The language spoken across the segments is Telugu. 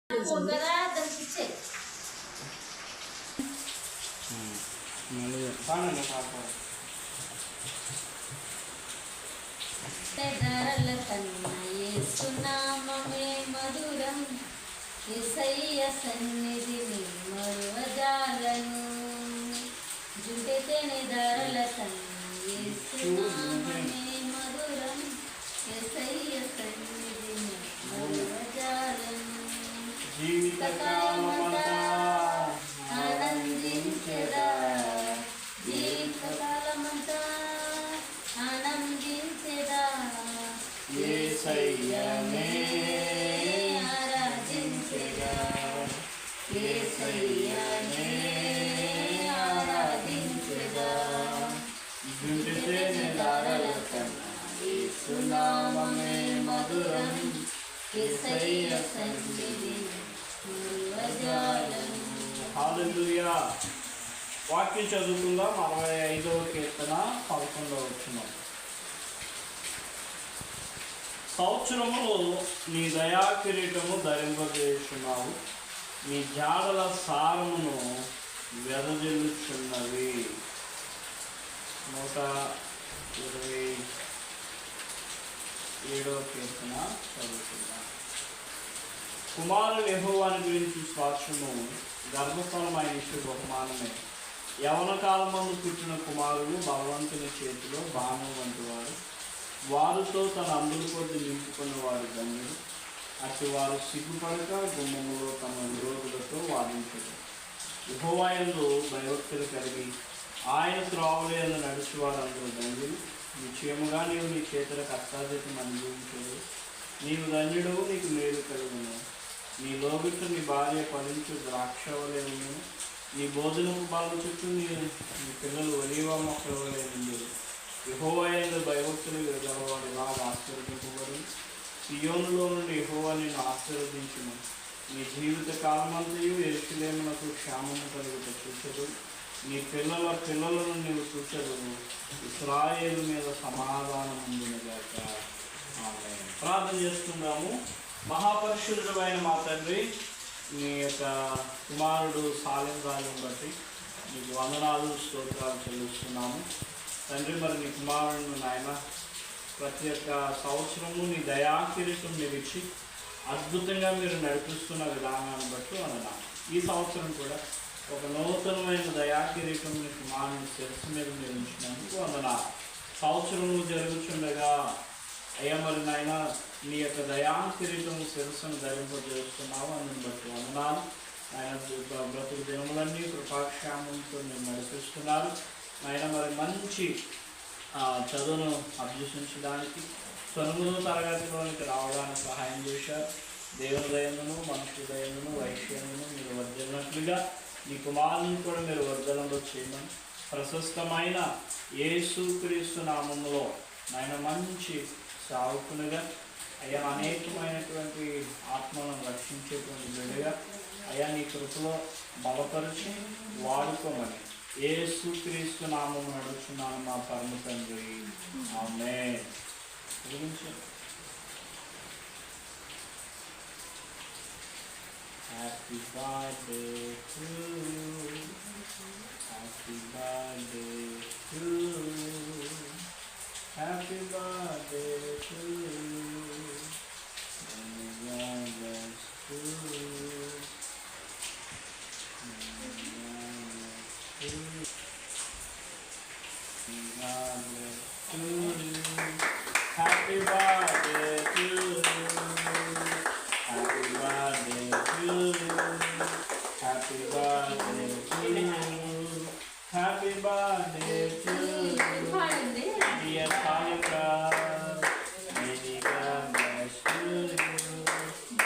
ధరల కన్నా యేసునామమే మధురం, యేసయ్య సన్నిధిని మరువజాలను. జుంటెతేనే ధరల కన్నా యేసునామమే మధురం, యేసయ్య సన్నిధిని మరువజాలను. జీవితకాలమంతా ఆనందించెదా, జీవితకాలమంతా ఆనందించెదా, యేసయ్యనే ఆరాధించెదా, యేసయ్యనే ఆరాధించెదా. జుంటెతేనే ధరల కన్నా యేసునామమే మధురం, యేసయ్య సన్నిధిని మరువజాలను. హల్లెలూయా. వాక్యం చదువుకుందాం. 65వ కీర్తన 11వ వచనం. సంవత్సరములో నీ దయా కిరీటము ధరింపజేస్తున్నావు, నీ జాడల సారమును వెదజల్లుచున్నవి. 127వ కీర్తన చదువుకుందాం. కుమారుడు యెహోవాని గురించి స్వాస్థ్యము, గర్భఫలమైన ఇచ్చు బహుమానమే. యవన కాలమందు పుట్టిన కుమారులు బలవంతుని చేతిలో బాణం వంటి వారు, వారితో తన అందుల కొద్ది నింపుకున్నవారు ధన్యులు. అటు వారు సిగ్గుపడక గుమ్మములో తమ విరోధులతో వాదించరు. యెహోవా యందు భయభక్తులు కలిగి ఆయన త్రోవలందు నడిచేవారు అందరూ ధన్యులు. నిశ్చయముగా నీవు నీ చేతుల కష్టార్జితం అనుభవించదు. నీవు ధన్యుడవు, నీకు మేలు కలుగును. నీ లోబిట్టు నీ భార్య ఫలించు ద్రాక్షవలే ఉండును. నీ భోజనపు బల్ల చుట్టూ నీ పిల్లలు ఒలీవ మొక్కల వలె నిండును. యెహోవా యందు భయభక్తులు గలవాడు ఇలాగా ఆశీర్వదింపబడును. సియోనులో నుండి యెహోవా నిన్ను ఆశీర్వదించును. నీ జీవిత కాలమంతయు యెరూషలేమునకు క్షేమము కలుగుట చూచెదవు. నీ పిల్లల పిల్లలను నీవు చూచెదవు. ఇశ్రాయేలు మీద సమాధానం ఉండునుగాక. ఆమేన్. ప్రార్థన చేసుకుందాము. మహాపరిశుద్ధుడైన మా తండ్రి, నీ యొక్క కుమారుడు సాలెం రాజును బట్టి నీకు వందనాలు స్తోత్రాలు చెల్లిస్తున్నాము తండ్రి. మరి నీ కుమారుడు నాయన ప్రతి ఒక్క సంవత్సరము నీ దయాకిరీటం మీరు ఇచ్చి అద్భుతంగా మీరు నడిపిస్తున్న విధానాన్ని బట్టి వందనాలు. ఈ సంవత్సరం కూడా ఒక నూతనమైన దయాకిరీటం నీ కుమారుని శిరస్సు మీద మీరు ఉంచినందుకు వందనాలు. సంవత్సరము జరుగుతుండగా అయ్యా మరి నాయన నీ యొక్క దయాకిరీటం శిరస్సును ధరింపజేస్తున్నావు, అందుని బట్టి వందనాలు. ఆయన బ్రతుకు దినములన్నీ కృపాక్షేమంతో మీరు నడిపిస్తున్నారు ఆయన. మరి మంచి చదువును అభ్యసించడానికి 9వ తరగతిలోనికి రావడానికి సహాయం చేశారు. దేవుని దయందును మనుషుల దయందును వైశ్యందును మీరు వర్ధిల్లినట్లుగా నీ కుమారుని కూడా మీరు వర్ధనంలో చేయమని ప్రశస్తమైన యేసుక్రీస్తు నామములో ఆయన మంచి సావుకునిగా అయ్యా అనేకమైనటువంటి ఆత్మలను రక్షించేటువంటి బిడ్డగా అయ్యా నీ కృపలో బలపరిచి వాడుకోమని యేసుక్రీస్తు నామమున నడుచున్నాను మా పరమ తండ్రి. ఆమేన్. Happy birthday to you, happy birthday to you, happy birthday to you, many God bless to you, many God bless to you, happy birthday to you, happy birthday to you, happy birthday to you, happy birthday to you, dear Monica, many God bless to you,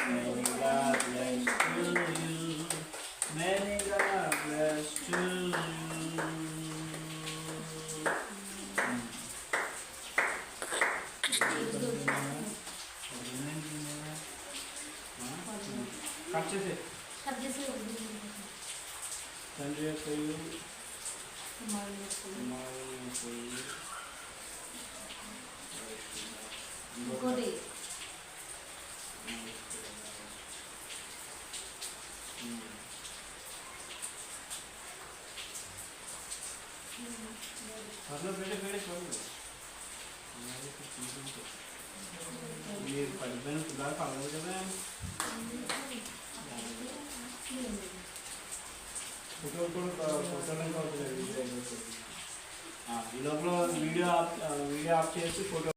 many God bless to you, many God bless to you. తండ్రి యొక్క పర్లేదు పెట్టి మీరు పడిపోయిన పిల్లలు పడలేదు కదా. ఈ లోపల వీడియో ఆఫ్ చేసి ఫోటో